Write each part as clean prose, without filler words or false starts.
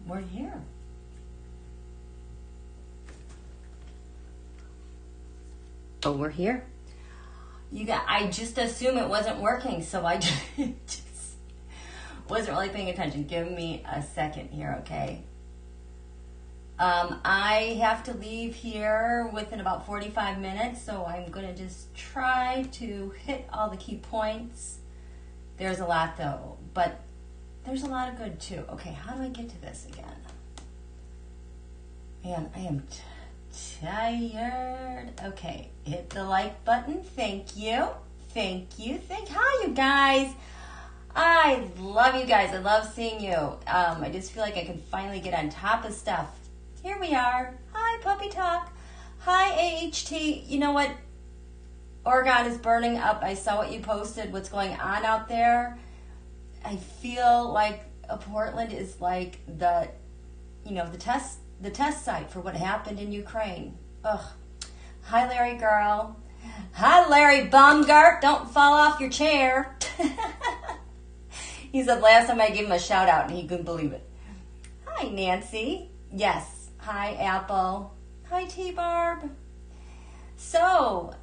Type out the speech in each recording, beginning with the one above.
We're here. Oh, we're here. I just assume it wasn't working, so I just wasn't really paying attention. Give me a second here, okay? I have to leave here within about 45 minutes, so I'm going to just try to hit all the key points. There's a lot, though, but there's a lot of good, too. Okay, how do I get to this again? Man, I am tired. Okay, hit the like button. Thank you. Hi, you guys. I love you guys. I love seeing you. I just feel like I can finally get on top of stuff. Here we are. Hi, Puppy Talk. Hi, AHT. You know what? Oregon is burning up. I saw what you posted. What's going on out there? I feel like Portland is like the test site for what happened in Ukraine. Ugh. Hi, Larry girl. Hi, Larry Baumgart. Don't fall off your chair. He said last time I gave him a shout out and he couldn't believe it. Hi, Nancy. Yes. Hi, Apple. Hi, T-Barb. So,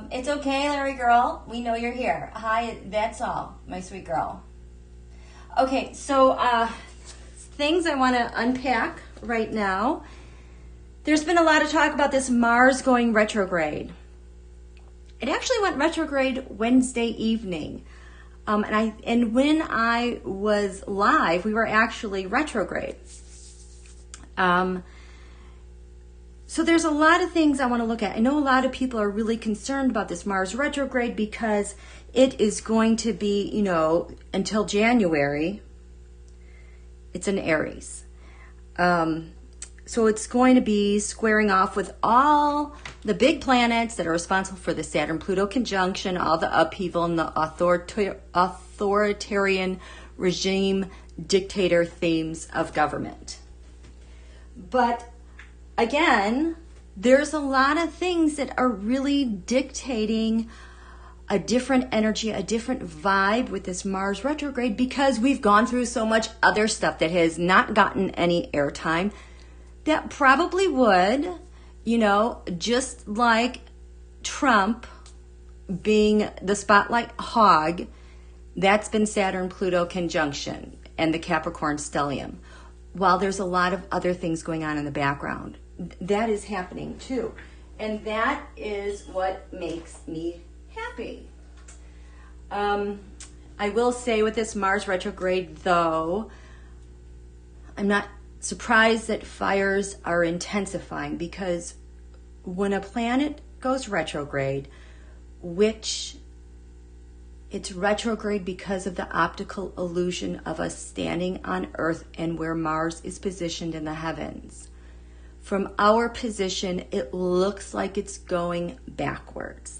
it's okay, Larry girl. We know you're here. Hi, that's all, my sweet girl. Okay, so things I want to unpack right now. There's been a lot of talk about this Mars going retrograde. It actually went retrograde Wednesday evening. And when I was live, we were actually retrograde. So there's a lot of things I want to look at. I know a lot of people are really concerned about this Mars retrograde because it is going to be, until January. It's in Aries. So it's going to be squaring off with all the big planets that are responsible for the Saturn-Pluto conjunction, all the upheaval and the authoritarian regime dictator themes of government. But again, there's a lot of things that are really dictating a different energy, a different vibe with this Mars retrograde because we've gone through so much other stuff that has not gotten any airtime that probably would, just like Trump being the spotlight hog, that's been Saturn-Pluto conjunction and the Capricorn stellium. While there's a lot of other things going on in the background, that is happening too. And that is what makes me happy. I will say with this Mars retrograde, though, I'm not surprised that fires are intensifying because when a planet goes retrograde, which it's retrograde because of the optical illusion of us standing on Earth and where Mars is positioned in the heavens. From our position, it looks like it's going backwards.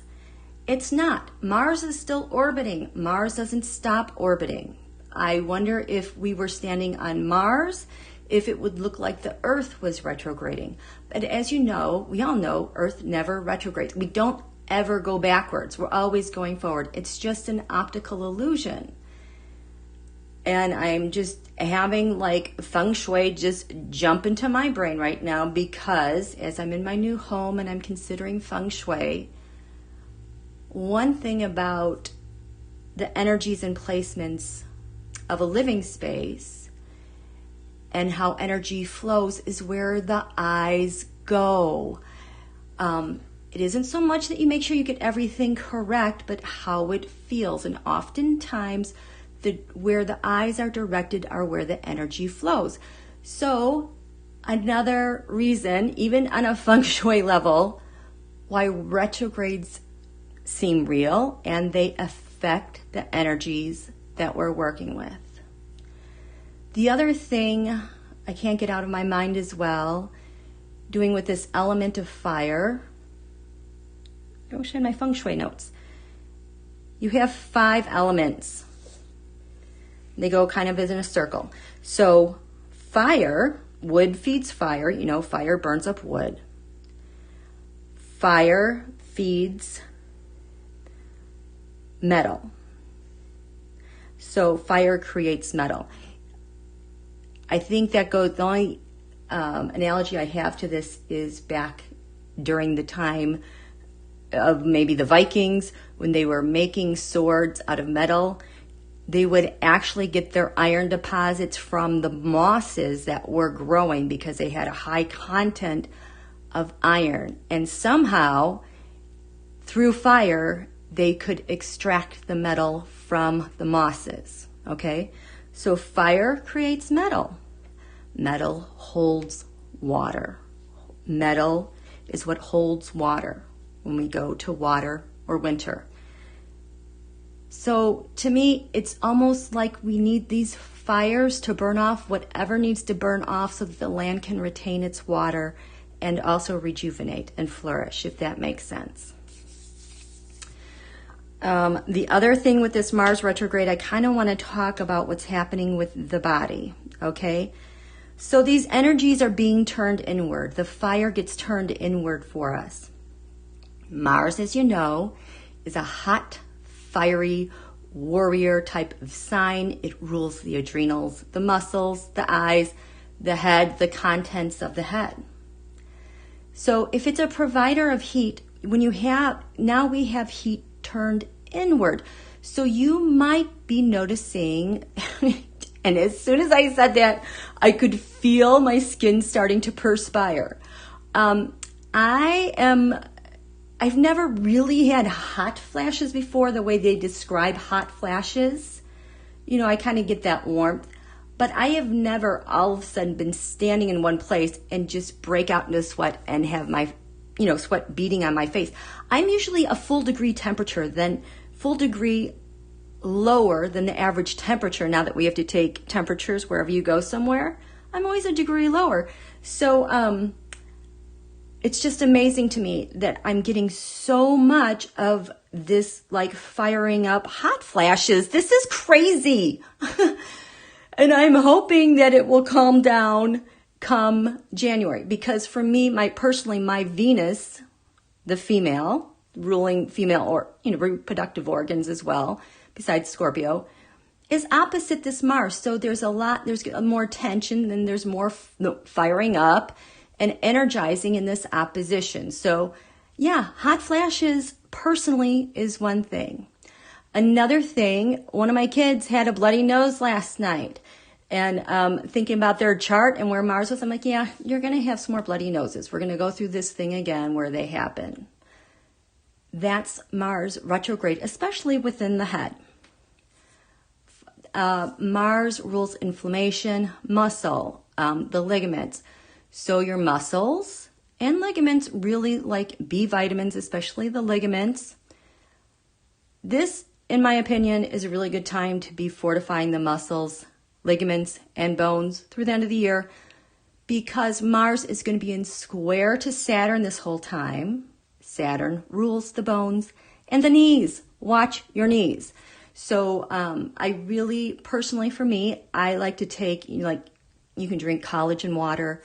It's not. Mars is still orbiting. Mars doesn't stop orbiting. I wonder if we were standing on Mars, if it would look like the Earth was retrograding. But as you know, we all know Earth never retrogrades. We don't ever go backwards. We're always going forward. It's just an optical illusion. And I'm just having like feng shui just jump into my brain right now because as I'm in my new home and I'm considering feng shui, one thing about the energies and placements of a living space and how energy flows is where the eyes go. It isn't so much that you make sure you get everything correct, but how it feels. And oftentimes, where the eyes are directed are where the energy flows. So, another reason, even on a feng shui level, why retrogrades seem real and they affect the energies that we're working with. The other thing I can't get out of my mind as well, doing with this element of fire, I wish I had my feng shui notes. You have 5 elements. They go kind of as in a circle. So fire, wood feeds fire. Fire burns up wood. Fire feeds metal. So fire creates metal. I think that goes, the only analogy I have to this is back during the time of maybe the Vikings, when they were making swords out of metal. They would actually get their iron deposits from the mosses that were growing because they had a high content of iron. And somehow, through fire, they could extract the metal from the mosses. Okay? So fire creates metal. Metal holds water. Metal is what holds water when we go to water or winter. So to me, it's almost like we need these fires to burn off whatever needs to burn off so that the land can retain its water and also rejuvenate and flourish, if that makes sense. The other thing with this Mars retrograde, I kind of want to talk about what's happening with the body, okay? So these energies are being turned inward. The fire gets turned inward for us. Mars, as you know, is a hot, fiery warrior type of sign. It rules the adrenals, the muscles, the eyes, the head, the contents of the head. So if it's a provider of heat, now we have heat turned inward. So you might be noticing, and as soon as I said that, I could feel my skin starting to perspire. I've never really had hot flashes before, the way they describe hot flashes. I kind of get that warmth. But I have never all of a sudden been standing in one place and just break out into sweat and have my, sweat beating on my face. I'm usually a full degree lower than the average temperature. Now that we have to take temperatures wherever you go somewhere, I'm always a degree lower. So, it's just amazing to me that I'm getting so much of this like firing up hot flashes. This is crazy. And I'm hoping that it will calm down come January, because for me, my Venus, the female, ruling female or reproductive organs as well, besides Scorpio, is opposite this Mars. So there's more tension and there's more firing up and energizing in this opposition. So yeah, hot flashes personally is one thing. Another thing, one of my kids had a bloody nose last night, and thinking about their chart and where Mars was, I'm like, yeah, you're going to have some more bloody noses. We're going to go through this thing again where they happen. That's Mars retrograde, especially within the head. Mars rules inflammation, muscle, the ligaments. So your muscles and ligaments really like B vitamins, especially the ligaments. This, in my opinion, is a really good time to be fortifying the muscles, ligaments, and bones through the end of the year, because Mars is going to be in square to Saturn this whole time. Saturn rules the bones and the knees. Watch your knees. So I really, personally for me, I like to take, you can drink collagen water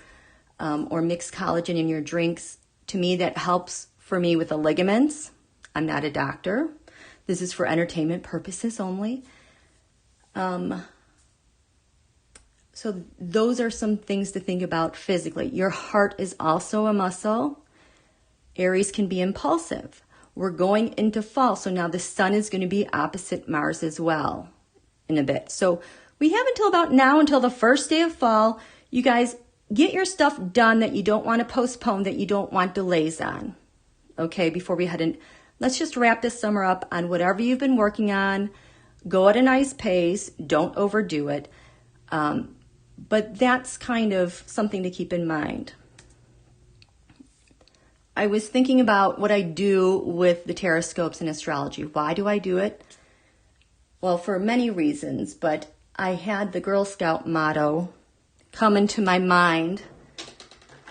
or mix collagen in your drinks. To me, that helps for me with the ligaments. I'm not a doctor. This is for entertainment purposes only. So those are some things to think about physically. Your heart is also a muscle. Aries can be impulsive. We're going into fall, so now the sun is going to be opposite Mars as well in a bit. So we have until the first day of fall. You guys get your stuff done that you don't want to postpone, that you don't want delays on. Okay, before we head in, let's just wrap this summer up on whatever you've been working on. Go at a nice pace. Don't overdo it. But that's kind of something to keep in mind. I was thinking about what I do with the tarotscopes in astrology. Why do I do it? Well, for many reasons, but I had the Girl Scout motto come into my mind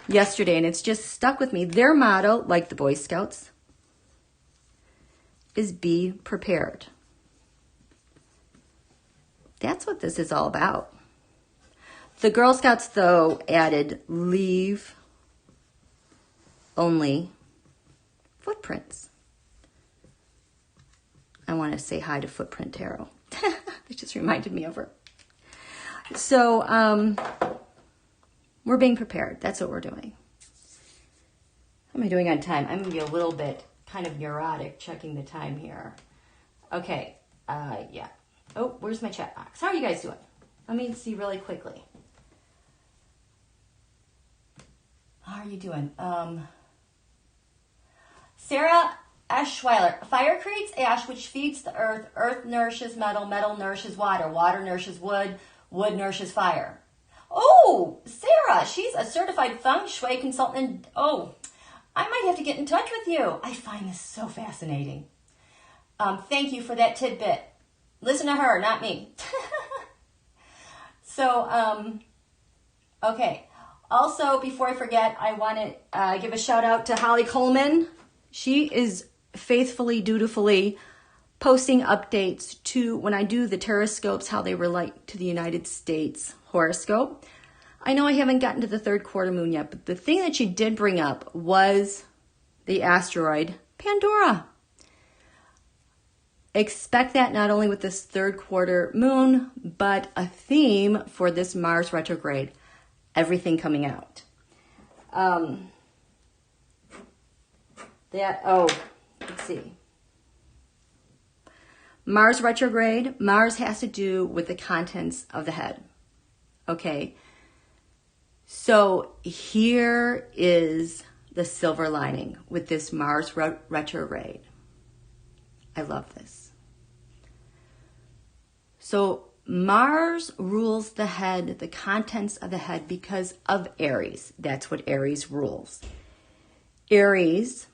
yesterday, and it's just stuck with me. Their motto, like the Boy Scouts, is be prepared. That's what this is all about. The Girl Scouts, though, added leave only footprints. I want to say hi to Footprint Tarot. It just reminded me of her. So we're being prepared. That's what we're doing. How am I doing on time? I'm going to be a little bit kind of neurotic checking the time here. Okay. Yeah. Oh, where's my chat box? How are you guys doing? Let me see really quickly. How are you doing? Sarah Eschweiler. Fire creates ash, which feeds the earth. Earth nourishes metal. Metal nourishes water. Water nourishes wood. Wood nourishes fire. Oh, Sarah, she's a certified feng shui consultant. Oh, I might have to get in touch with you. I find this so fascinating. Thank you for that tidbit. Listen to her, not me. So, okay. Also, before I forget, I want to give a shout out to Holly Coleman. She is faithfully, dutifully posting updates to when I do the tarotscopes, how they relate to the United States horoscope. I know I haven't gotten to the third quarter moon yet, but the thing that she did bring up was the asteroid Pandora. Expect that not only with this third quarter moon, but a theme for this Mars retrograde. Everything coming out. Let's see. Mars retrograde. Mars has to do with the contents of the head. Okay. So here is the silver lining with this Mars retrograde. I love this. So Mars rules the head, the contents of the head, because of Aries. That's what Aries rules. Aries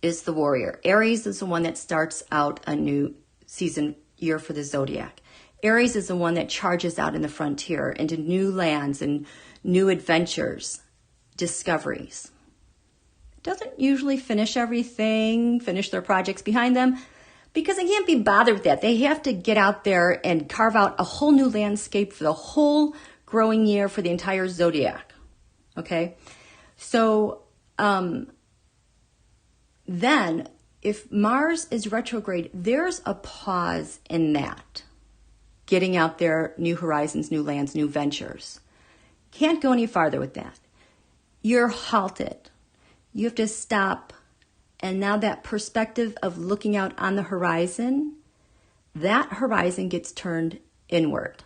is the warrior. Aries is the one that starts out a new season year for the zodiac. Aries is the one that charges out in the frontier into new lands and new adventures, discoveries. Doesn't usually finish everything, finish their projects behind them, because they can't be bothered with that. They have to get out there and carve out a whole new landscape for the whole growing year for the entire zodiac. Okay? So, then, if Mars is retrograde, there's a pause in that. Getting out there, new horizons, new lands, new ventures. Can't go any farther with that. You're halted. You have to stop. And now that perspective of looking out on the horizon, that horizon gets turned inward.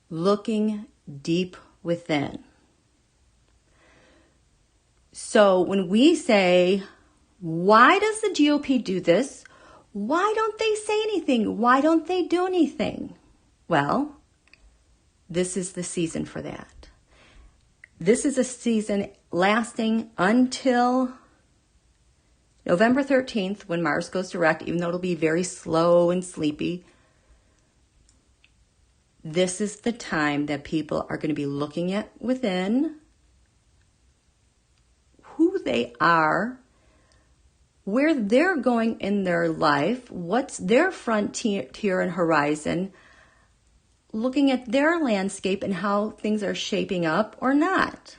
Looking deep within. So when we say, why does the GOP do this? Why don't they say anything? Why don't they do anything? Well, this is the season for that. This is a season lasting until November 13th, when Mars goes direct, even though it'll be very slow and sleepy. This is the time that people are going to be looking at within, who they are, where they're going in their life, what's their frontier and horizon, looking at their landscape and how things are shaping up or not,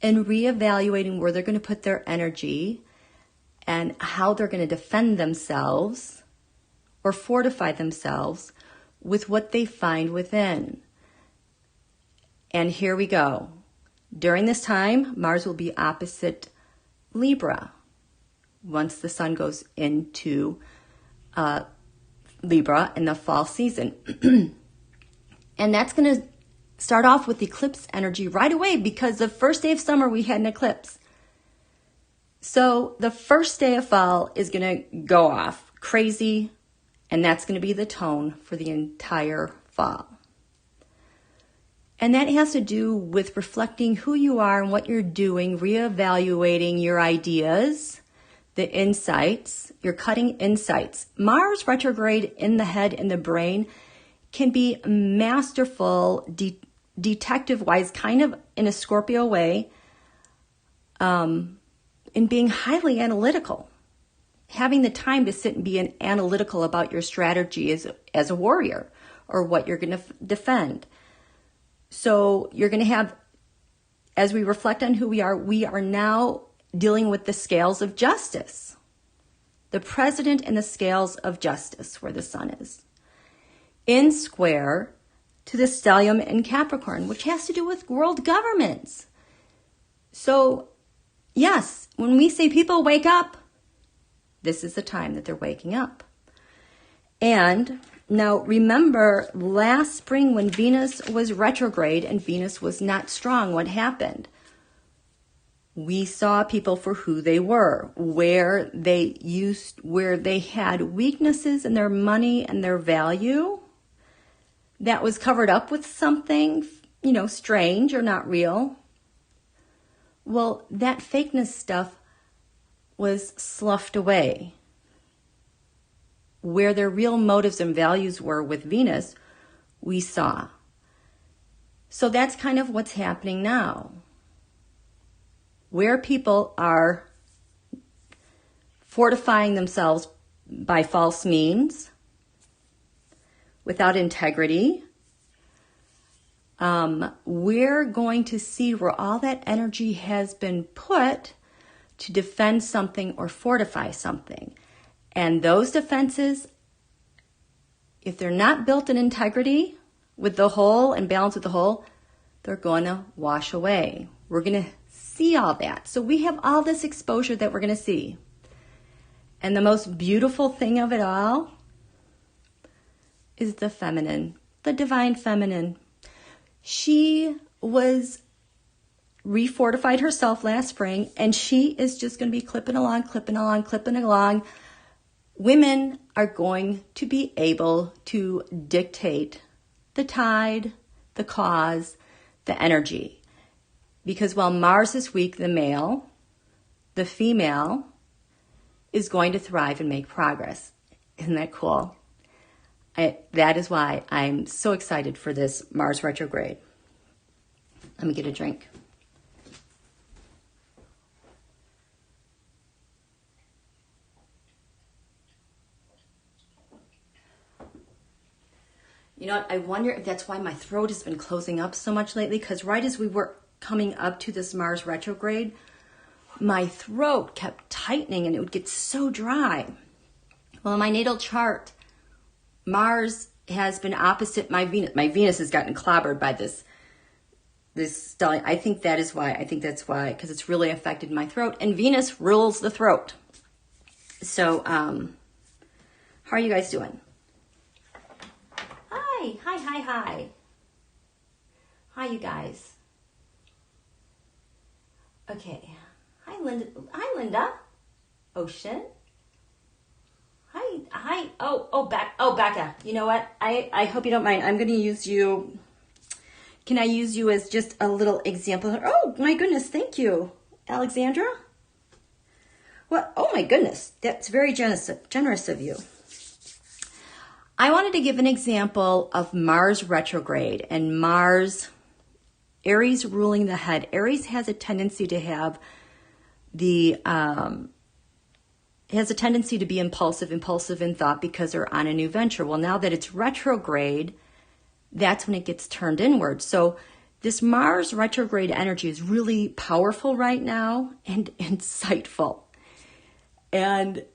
and reevaluating where they're going to put their energy and how they're going to defend themselves or fortify themselves with what they find within. And here we go. During this time, Mars will be opposite Libra once the sun goes into Libra in the fall season. And that's going to start off with eclipse energy right away, because the first day of summer we had an eclipse. So the first day of fall is going to go off crazy, and that's going to be the tone for the entire fall. And that has to do with reflecting who you are and what you're doing, reevaluating your ideas, the insights, your cutting insights. Mars retrograde in the head and the brain can be masterful, detective-wise, kind of in a Scorpio way, in being highly analytical. Having the time to sit and be analytical about your strategy as a warrior or what you're going to defend. So you're going to have, as we reflect on who we are now dealing with the scales of justice. The president and the scales of justice, where the sun is. In square, to the stellium in Capricorn, which has to do with world governments. So, yes, when we say people wake up, this is the time that they're waking up. And now remember last spring when Venus was retrograde and Venus was not strong, what happened? We saw people for who they were, where they had weaknesses in their money and their value that was covered up with something, strange or not real. Well, that fakeness stuff was sloughed away. Where their real motives and values were with Venus, we saw. So that's kind of what's happening now. Where people are fortifying themselves by false means, without integrity, we're going to see where all that energy has been put to defend something or fortify something. And those defenses, if they're not built in integrity with the whole and balance with the whole, they're going to wash away. We're going to see all that. So we have all this exposure that we're going to see. And the most beautiful thing of it all is the feminine, the divine feminine. She was refortified herself last spring, and she is just going to be clipping along. Women are going to be able to dictate the tide, the cause, the energy. Because while Mars is weak, the male, the female, is going to thrive and make progress. Isn't that cool? That is why I'm so excited for this Mars retrograde. Let me get a drink. You know what? I wonder if that's why my throat has been closing up so much lately, because right as we were coming up to this Mars retrograde, my throat kept tightening and it would get so dry. Well, in my natal chart, Mars has been opposite my Venus. My Venus has gotten clobbered by this stellium. I think that's why, because it's really affected my throat. And Venus rules the throat. So, how are you guys doing? Hi. Hi, you guys. Okay. Hi, Linda. Ocean. Hi. Becca. You know what? I hope you don't mind. I'm going to use you. Can I use you as just a little example? Oh, my goodness. Thank you. Alexandra? What? Oh, my goodness. That's very generous of you. I wanted to give an example of Mars retrograde and Mars, Aries ruling the head. Aries has a tendency to have be impulsive in thought because they're on a new venture. Well, now that it's retrograde, that's when it gets turned inward. So this Mars retrograde energy is really powerful right now and insightful and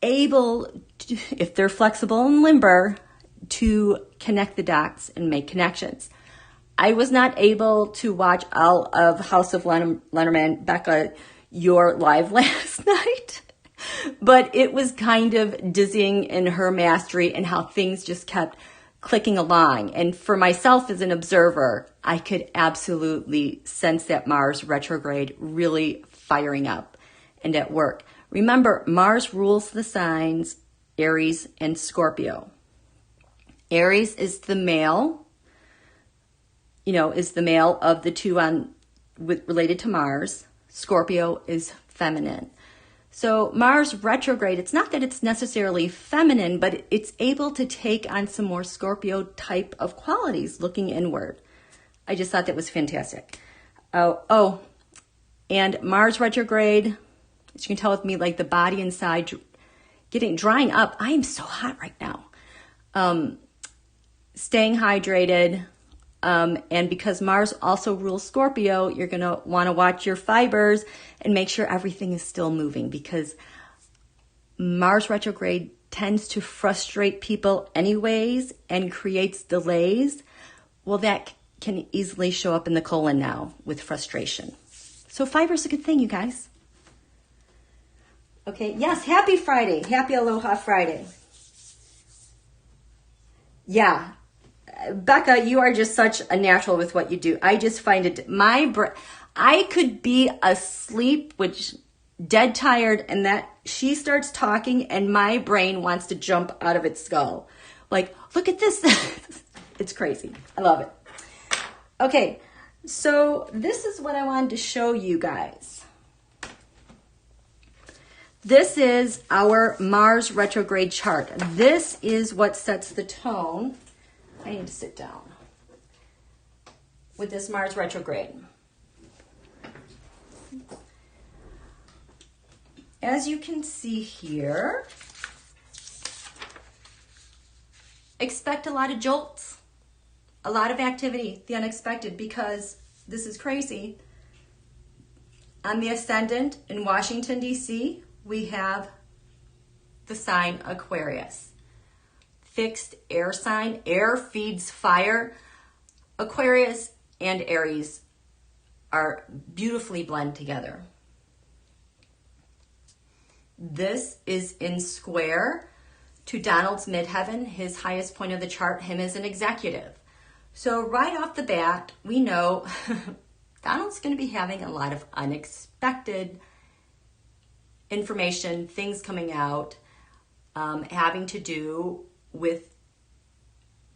able to, if they're flexible and limber, to connect the dots and make connections. I was not able to watch all of House of Lennerman, Becca, your live last night, but it was kind of dizzying in her mastery and how things just kept clicking along. And for myself as an observer, I could absolutely sense that Mars retrograde really firing up and at work. Remember, Mars rules the signs Aries and Scorpio. Aries is the male, is the male of the two related to Mars. Scorpio is feminine. So Mars retrograde, it's not that it's necessarily feminine, but it's able to take on some more Scorpio type of qualities looking inward. I just thought that was fantastic. And Mars retrograde, as you can tell with me, like the body inside drying up. I am so hot right now. Staying hydrated. And because Mars also rules Scorpio, you're going to want to watch your fibers and make sure everything is still moving, because Mars retrograde tends to frustrate people anyways and creates delays. well, that can easily show up in the colon now with frustration. So fiber is a good thing, you guys. Okay, yes, happy Friday. Happy Aloha Friday. Yeah, Becca, you are just such a natural with what you do. I just find it, I could be asleep, which dead tired, and that she starts talking and my brain wants to jump out of its skull. Like, look at this. It's crazy. I love it. Okay, so this is what I wanted to show you guys. This is our Mars retrograde chart. This is what sets the tone. I need to sit down with this Mars retrograde. As you can see here, expect a lot of jolts, a lot of activity, the unexpected, because this is crazy. On the ascendant in Washington, D.C., we have the sign Aquarius. Fixed air sign, air feeds fire. Aquarius and Aries are beautifully blend together. This is in square to Donald's midheaven, his highest point of the chart, him as an executive. So right off the bat, we know Donald's going to be having a lot of unexpected information, things coming out, having to do with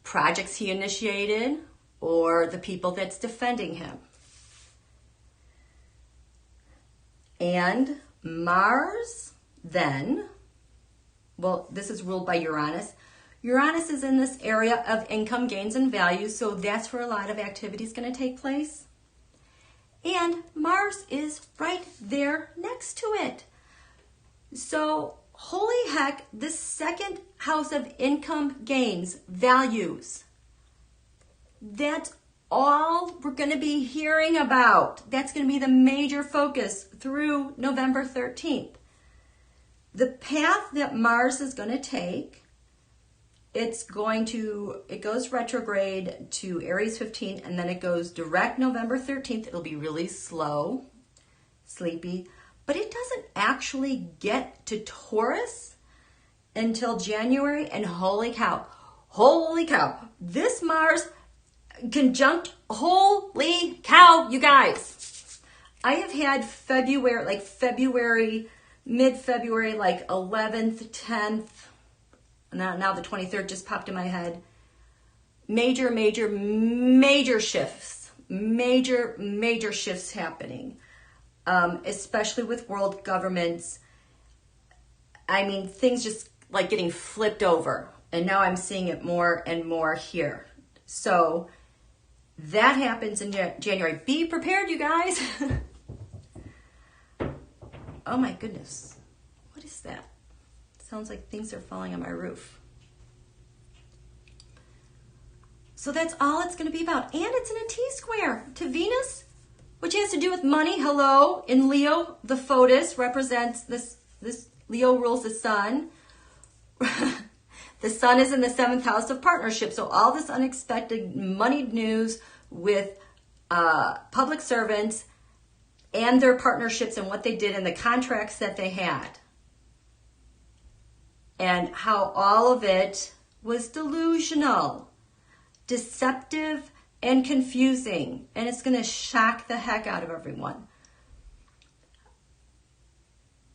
projects he initiated or the people that's defending him. And Mars then, well, this is ruled by Uranus. Uranus is in this area of income gains and values, so that's where a lot of activity is going to take place. And Mars is right there next to it. So, holy heck, the second house of income gains, values, that's all we're going to be hearing about. That's going to be the major focus through November 13th. The path that Mars is going to take, it goes retrograde to Aries 15, and then it goes direct November 13th. It'll be really slow, sleepy, but it doesn't actually get to Taurus until January, and holy cow, this Mars conjunct, holy cow, you guys. I have had mid-February, like 11th, 10th, now the 23rd just popped in my head. Major shifts. Major shifts happening. Especially with world governments. I mean, things just like getting flipped over. And now I'm seeing it more and more here. So that happens in January. Be prepared, you guys. Oh my goodness. What is that? Sounds like things are falling on my roof. So that's all it's going to be about. And it's in a T-square to Venus, which has to do with money. Hello. In Leo, the Photus represents this Leo rules the sun. The sun is in the 7th house of partnership. So all this unexpected moneyed news with public servants and their partnerships and what they did and the contracts that they had. And how all of it was delusional, deceptive, and confusing. And it's going to shock the heck out of everyone.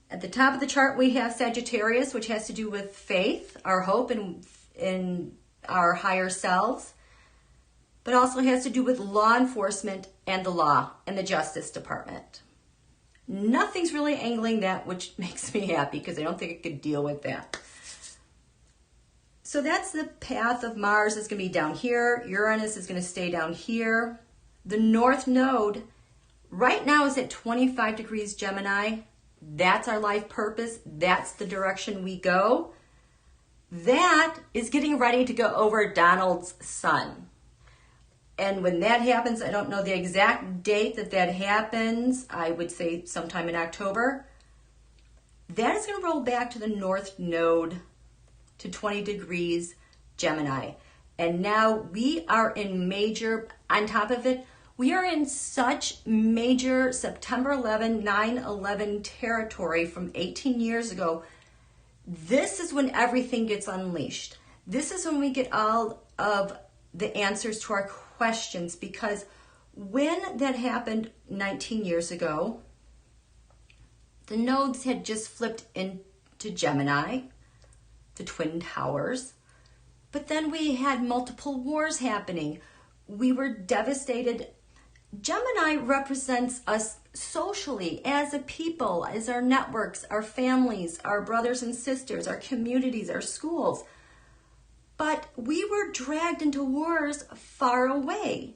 At the top of the chart, we have Sagittarius, which has to do with faith, our hope in our higher selves, but also has to do with law enforcement and the law and the Justice Department. Nothing's really angling that, which makes me happy because I don't think I could deal with that. So that's the path of Mars. Is going to be down here. Uranus is going to stay down here. The North Node right now is at 25 degrees Gemini. That's our life purpose. That's the direction we go. That is getting ready to go over Donald's sun. And when that happens, I don't know the exact date that happens. I would say sometime in October. That is going to roll back to the North Node to 20 degrees Gemini. And now we are in major, on top of it, we are in such major September 11, 9/11 territory from 18 years ago. This is when everything gets unleashed. This is when we get all of the answers to our questions, because when that happened 19 years ago, the nodes had just flipped into Gemini, the twin towers. But then we had multiple wars happening. We were devastated. Gemini represents us socially as a people, as our networks, our families, our brothers and sisters, our communities, our schools. But we were dragged into wars far away,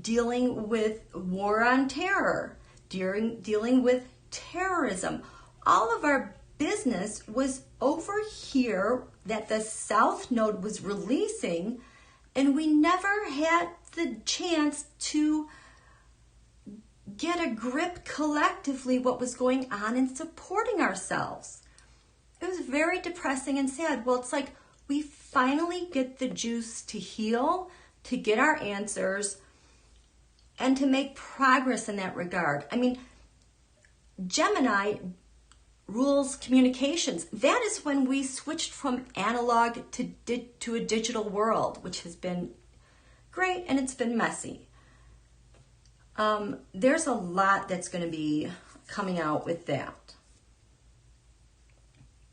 dealing with war on terror, dealing with terrorism. All of our business was over here that the South Node was releasing, and we never had the chance to get a grip collectively what was going on and supporting ourselves. It was very depressing and sad. Well, it's like we finally get the juice to heal, to get our answers, and to make progress in that regard. I mean, Gemini rules communications. That is when we switched from analog to a digital world, which has been great, and it's been messy. There's a lot that's going to be coming out with that.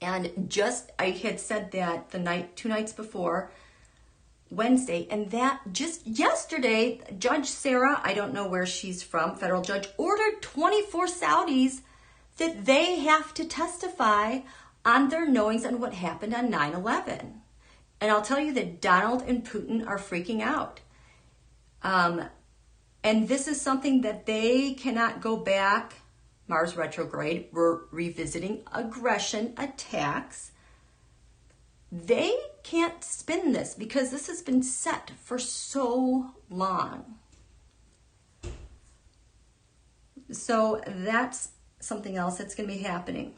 And I had said that 2 nights before, Wednesday, and that just yesterday, Judge Sarah, I don't know where she's from, federal judge, ordered 24 Saudis that they have to testify on their knowings on what happened on 9/11. And I'll tell you that Donald and Putin are freaking out. And this is something that they cannot go back. Mars retrograde, we're revisiting aggression, attacks. They can't spin this because this has been set for so long. So that's something else that's going to be happening.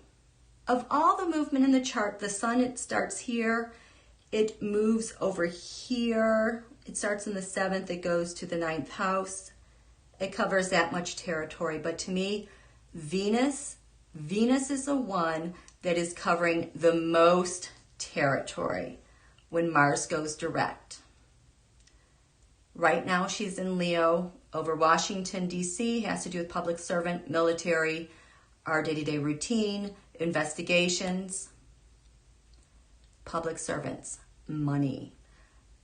Of all the movement in the chart, the sun, it starts here, it moves over here, it starts in the 7th, it goes to the 9th house. It covers that much territory. But to me, Venus is the one that is covering the most territory when Mars goes direct. Right now she's in Leo over Washington, D.C., has to do with public servant, military, our day-to-day routine, investigations, public servants, money.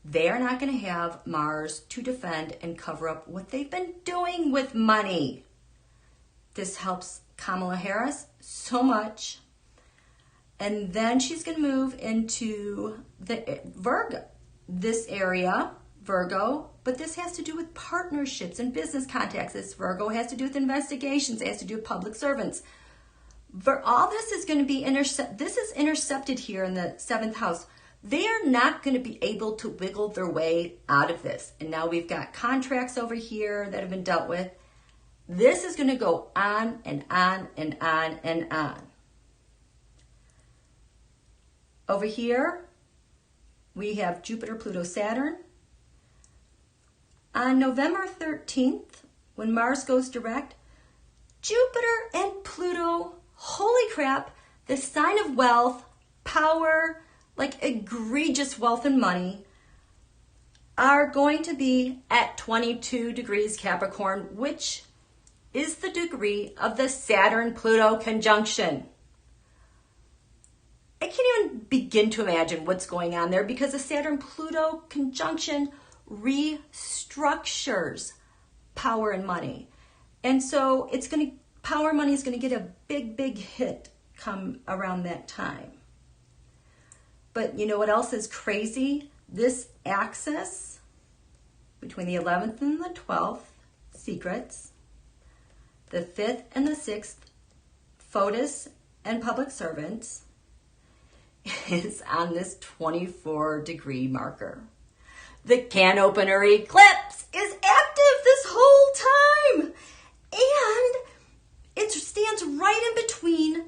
They are not going to have Mars to defend and cover up what they've been doing with money. This helps Kamala Harris so much. And then she's going to move into the Virgo, this area, Virgo, but this has to do with partnerships and business contacts. This Virgo has to do with investigations. It has to do with public servants. All this is going to be intercepted here in the 7th house. They are not going to be able to wiggle their way out of this. And now we've got contracts over here that have been dealt with. This is going to go on and on and on and on. Over here, we have Jupiter, Pluto, Saturn. On November 13th, when Mars goes direct, Jupiter and Pluto, holy crap, the sign of wealth, power, like egregious wealth and money, are going to be at 22 degrees Capricorn, which is the degree of the Saturn-Pluto conjunction. I can't even begin to imagine what's going on there because the Saturn-Pluto conjunction restructures power and money. And so power and money is going to get a big, big hit come around that time. But you know what else is crazy? This axis between the 11th and the 12th, secrets, the 5th and the 6th, photos and public servants, is on this 24-degree marker. The canopener eclipse is active this whole time. And it stands right in between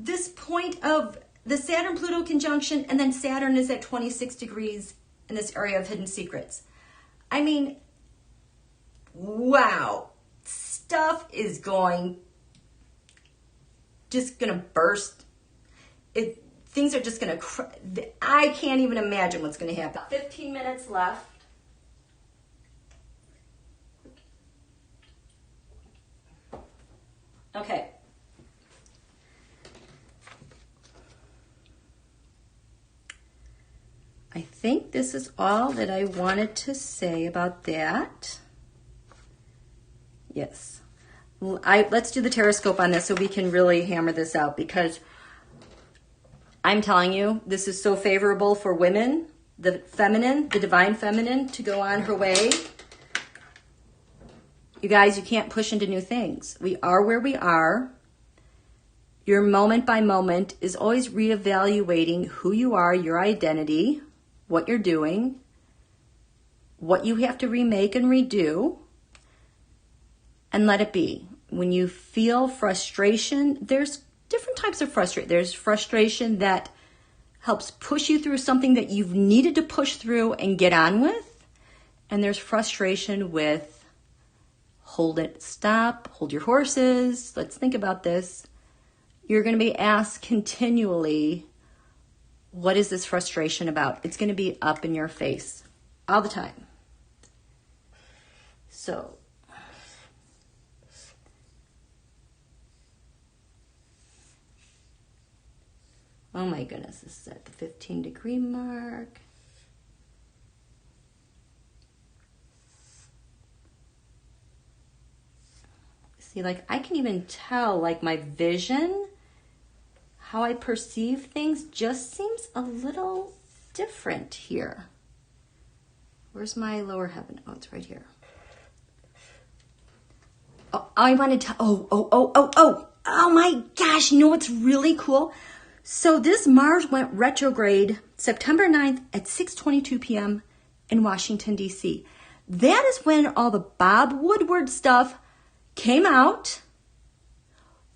this point of the Saturn-Pluto conjunction, and then Saturn is at 26 degrees in this area of hidden secrets. I mean, wow. Stuff is just gonna burst. Things are just gonna, I can't even imagine what's gonna happen. 15 minutes left. Okay. I think this is all that I wanted to say about that. Yes. Let's do the tarotscope on this so we can really hammer this out, because I'm telling you, this is so favorable for women, the feminine, the divine feminine, to go on her way. You guys, you can't push into new things. We are where we are. Your moment by moment is always reevaluating who you are, your identity, what you're doing, what you have to remake and redo, and let it be. When you feel frustration, there's different types of frustration. There's frustration that helps push you through something that you've needed to push through and get on with. And there's frustration with hold it, stop, hold your horses. Let's think about this. You're going to be asked continually, what is this frustration about? It's going to be up in your face all the time. So, oh my goodness, this is at the 15-degree mark. See, like, I can even tell, like, my vision, how I perceive things just seems a little different here. Where's my lower heaven? Oh, it's right here. Oh, I wanted to, oh my gosh, you know what's really cool? So this Mars went retrograde September 9th at 6:22 p.m. in Washington, D.C. That is when all the Bob Woodward stuff came out.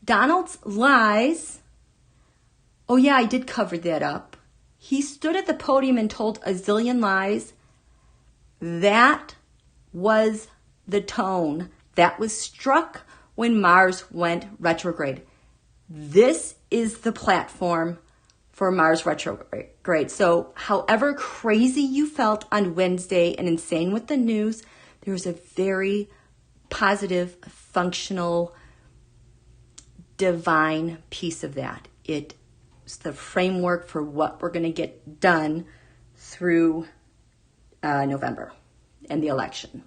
Donald's lies. Oh yeah, I did cover that up. He stood at the podium and told a zillion lies. That was the tone that was struck when Mars went retrograde. This is the platform for Mars retrograde. So however crazy you felt on Wednesday and insane with the news, there was a very positive, functional, divine piece of that. It's the framework for what we're going to get done through November and the election.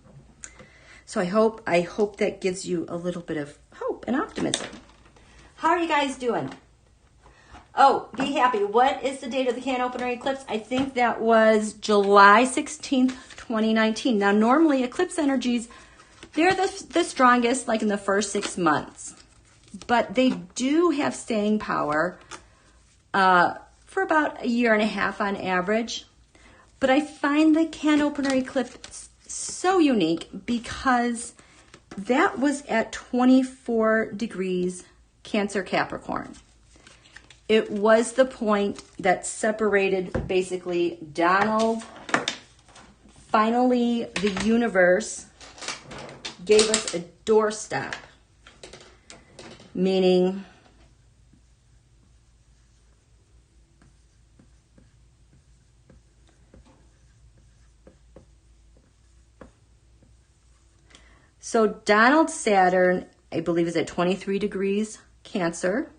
So I hope that gives you a little bit of hope and optimism. How are you guys doing? Oh, be happy. What is the date of the canopener eclipse? I think that was July 16th, 2019. Now, normally eclipse energies, they're the strongest like in the first 6 months. But they do have staying power for about a year and a half on average. But I find the canopener eclipse so unique because that was at 24 degrees Cancer Capricorn. It was the point that separated basically Donald. Finally, the universe gave us a doorstop, meaning so Donald's Saturn, I believe, is at 23 degrees Cancer.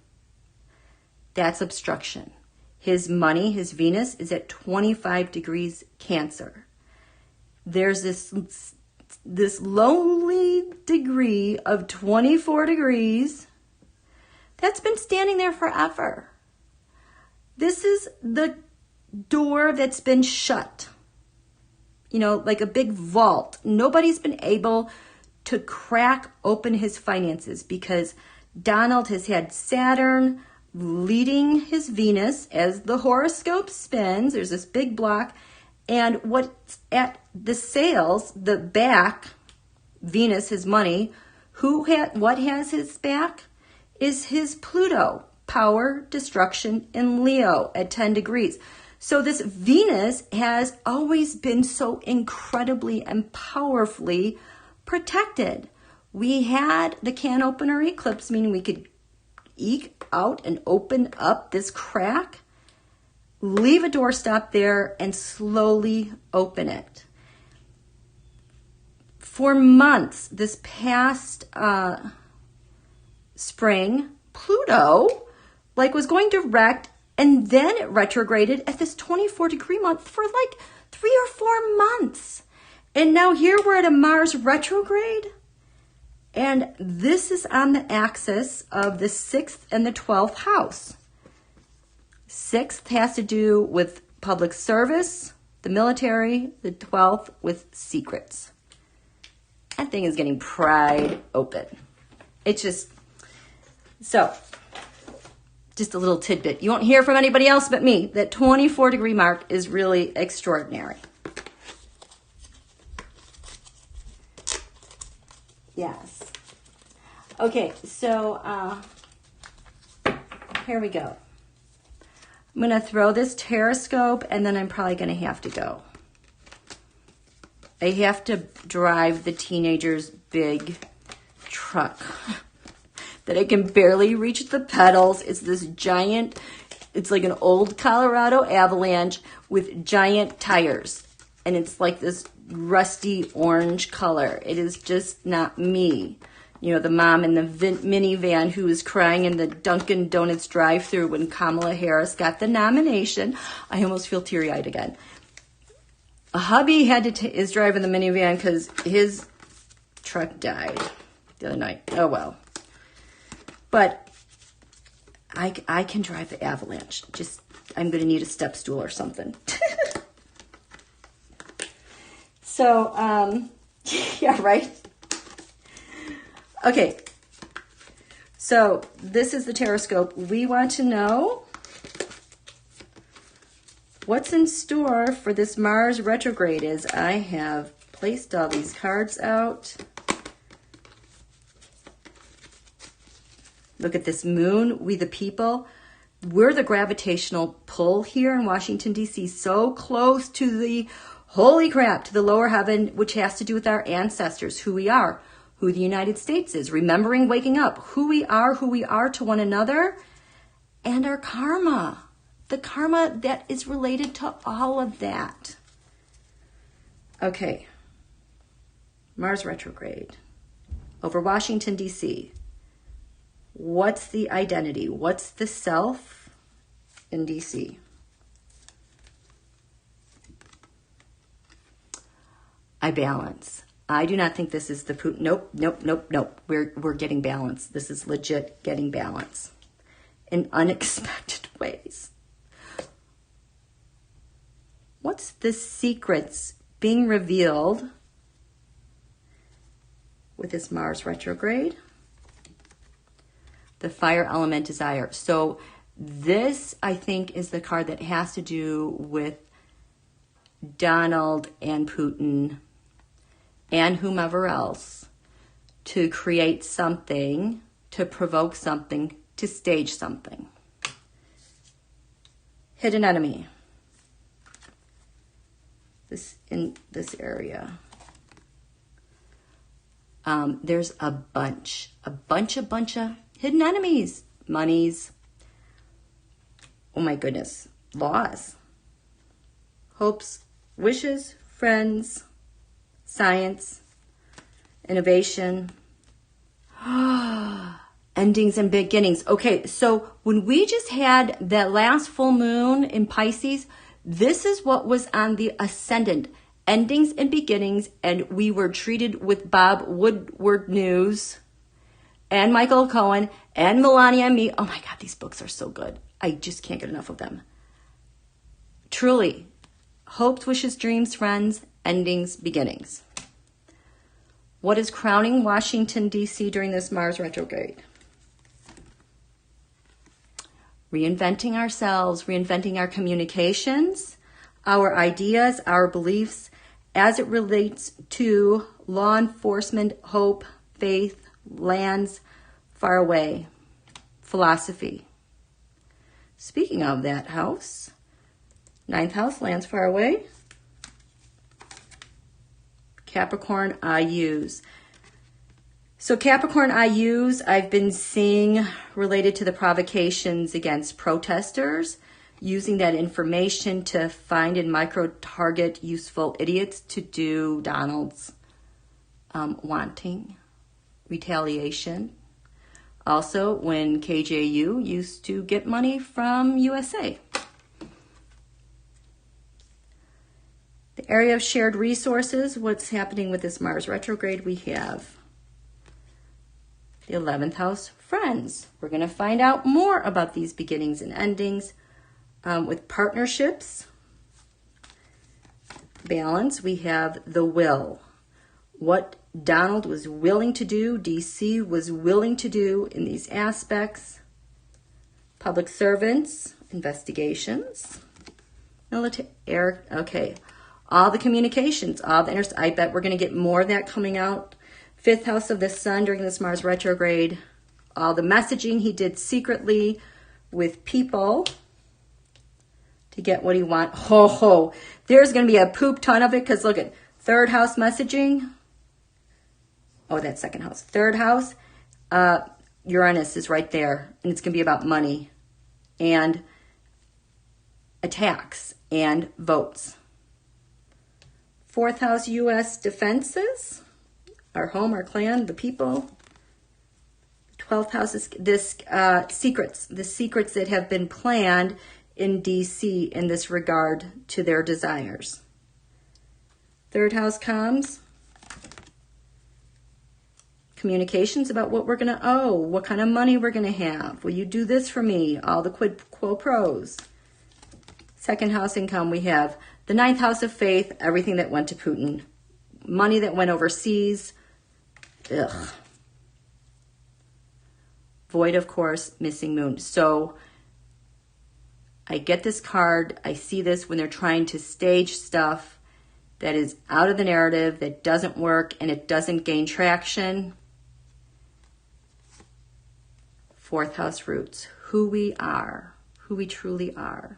That's obstruction. His money, his Venus, is at 25 degrees Cancer. There's this lonely degree of 24 degrees that's been standing there forever. This is the door that's been shut. You know, like a big vault. Nobody's been able to crack open his finances because Donald has had Saturn leading his Venus as the horoscope spins. There's this big block. And what's at the sales, the back, Venus, his money, what has his back is his Pluto, power, destruction, in Leo at 10 degrees. So this Venus has always been so incredibly and powerfully protected. We had the canopener eclipse, meaning we could eke out and open up this crack, leave a doorstop there, and slowly open it. For months, this past spring, Pluto was going direct, and then it retrograded at this 24-degree month for 3 or 4 months. And now here we're at a Mars retrograde, and this is on the axis of the 6th and the 12th house. 6th has to do with public service, the military, the 12th with secrets. That thing is getting pried open. It's just a little tidbit. You won't hear from anybody else but me. That 24-degree mark is really extraordinary. Yes. Okay, so here we go. I'm going to throw this tarotscope, and then I'm probably going to have to go. I have to drive the teenager's big truck that I can barely reach the pedals. It's this giant, it's like an old Colorado Avalanche with giant tires. And it's like this rusty orange color. It is just not me. You know, the mom in the minivan who was crying in the Dunkin' Donuts drive-thru when Kamala Harris got the nomination. I almost feel teary-eyed again. A hubby is driving the minivan because his truck died the other night. Oh, well. But I can drive the Avalanche. I'm going to need a step stool or something. So, yeah, right? Okay. So, this is the tarotscope. We want to know what's in store for this Mars retrograde. As I have placed all these cards out. Look at this moon, we the people. We're the gravitational pull here in Washington, D.C., so close to the, holy crap, to the lower heaven, which has to do with our ancestors, who we are, who the United States is, remembering waking up, who we are to one another, and our karma, the karma that is related to all of that. Okay, Mars retrograde over Washington, D.C., what's the identity? What's the self in DC? I balance. I do not think this is the Putin. Nope. We're getting balance. This is legit getting balance in unexpected ways. What's the secrets being revealed with this Mars retrograde? The fire element desire. So this, I think, is the card that has to do with Donald and Putin and whomever else to create something, to provoke something, to stage something. Hidden enemy. In this area. There's a bunch of hidden enemies, monies, oh my goodness, laws, hopes, wishes, friends, science, innovation, endings and beginnings. Okay, so when we just had that last full moon in Pisces, this is what was on the ascendant, endings and beginnings, and we were treated with Bob Woodward News and Michael Cohen, and Melania and me. Oh my God, these books are so good. I just can't get enough of them. Truly, hopes, wishes, dreams, friends, endings, beginnings. What is crowning Washington, D.C. during this Mars retrograde? Reinventing ourselves, reinventing our communications, our ideas, our beliefs, as it relates to law enforcement, hope, faith, lands far away, philosophy. Speaking of that house, Ninth house lands far away. Capricorn IUs. So Capricorn IUs, I've been seeing related to the provocations against protesters, using that information to find and micro-target useful idiots to do Donald's wanting, retaliation. Also, when KJU used to get money from USA. The area of shared resources, what's happening with this Mars retrograde, we have the 11th house, friends. We're going to find out more about these beginnings and endings with partnerships. Balance, we have the will. What Donald was willing to do, DC was willing to do in these aspects. Public servants, investigations. Military, okay. All the communications, all the I bet we're going to get more of that coming out. 5th house of the sun during this Mars retrograde. All the messaging he did secretly with people to get what he wants. Ho, ho. There's going to be a poop ton of it because look at 3rd house messaging. Oh, that's 2nd house. 3rd house, Uranus is right there. And it's going to be about money and attacks and votes. 4th house, U.S. defenses, our home, our clan, the people. 12th house is this secrets, the secrets that have been planned in D.C. in this regard to their desires. 3rd house comes communications about what we're going to owe, what kind of money we're going to have. Will you do this for me? All the quid quo pros. 2nd house income, we have the 9th house of faith, everything that went to Putin. Money that went overseas. Ugh. Void, of course, missing moon. So I get this card. I see this when they're trying to stage stuff that is out of the narrative, that doesn't work, and it doesn't gain traction. 4th house roots. Who we are. Who we truly are.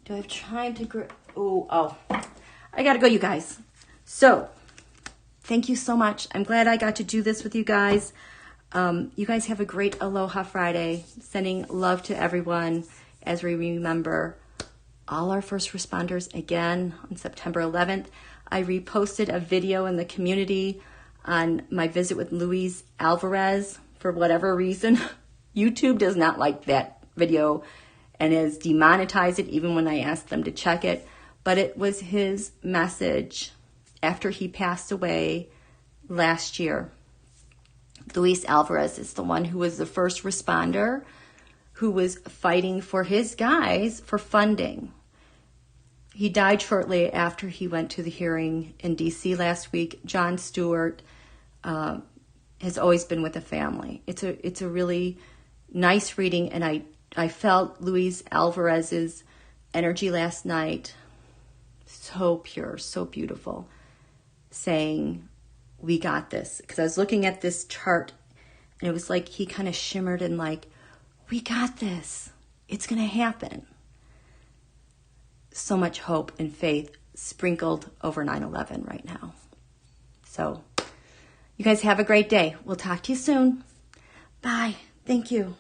Do I have time to... Oh, I gotta go, you guys. So, thank you so much. I'm glad I got to do this with you guys. You guys have a great Aloha Friday. Sending love to everyone as we remember all our first responders again on September 11th. I reposted a video in the community on my visit with LUIS ALVAREZ. For whatever reason, YouTube does not like that video and has demonetized it even when I asked them to check it. But it was his message after he passed away last year. LUIS ALVAREZ is the one who was the first responder who was fighting for his guys for funding. He died shortly after he went to the hearing in D.C. last week. Jon Stewart has always been with the family. It's a really nice reading, and I felt LUIS ALVAREZ's energy last night. So pure, so beautiful, saying, we got this. Because I was looking at this chart, and it was like he kind of shimmered and like, we got this. It's going to happen. So much hope and faith sprinkled over 9/11 right now. So, you guys have a great day. We'll talk to you soon. Bye. Thank you.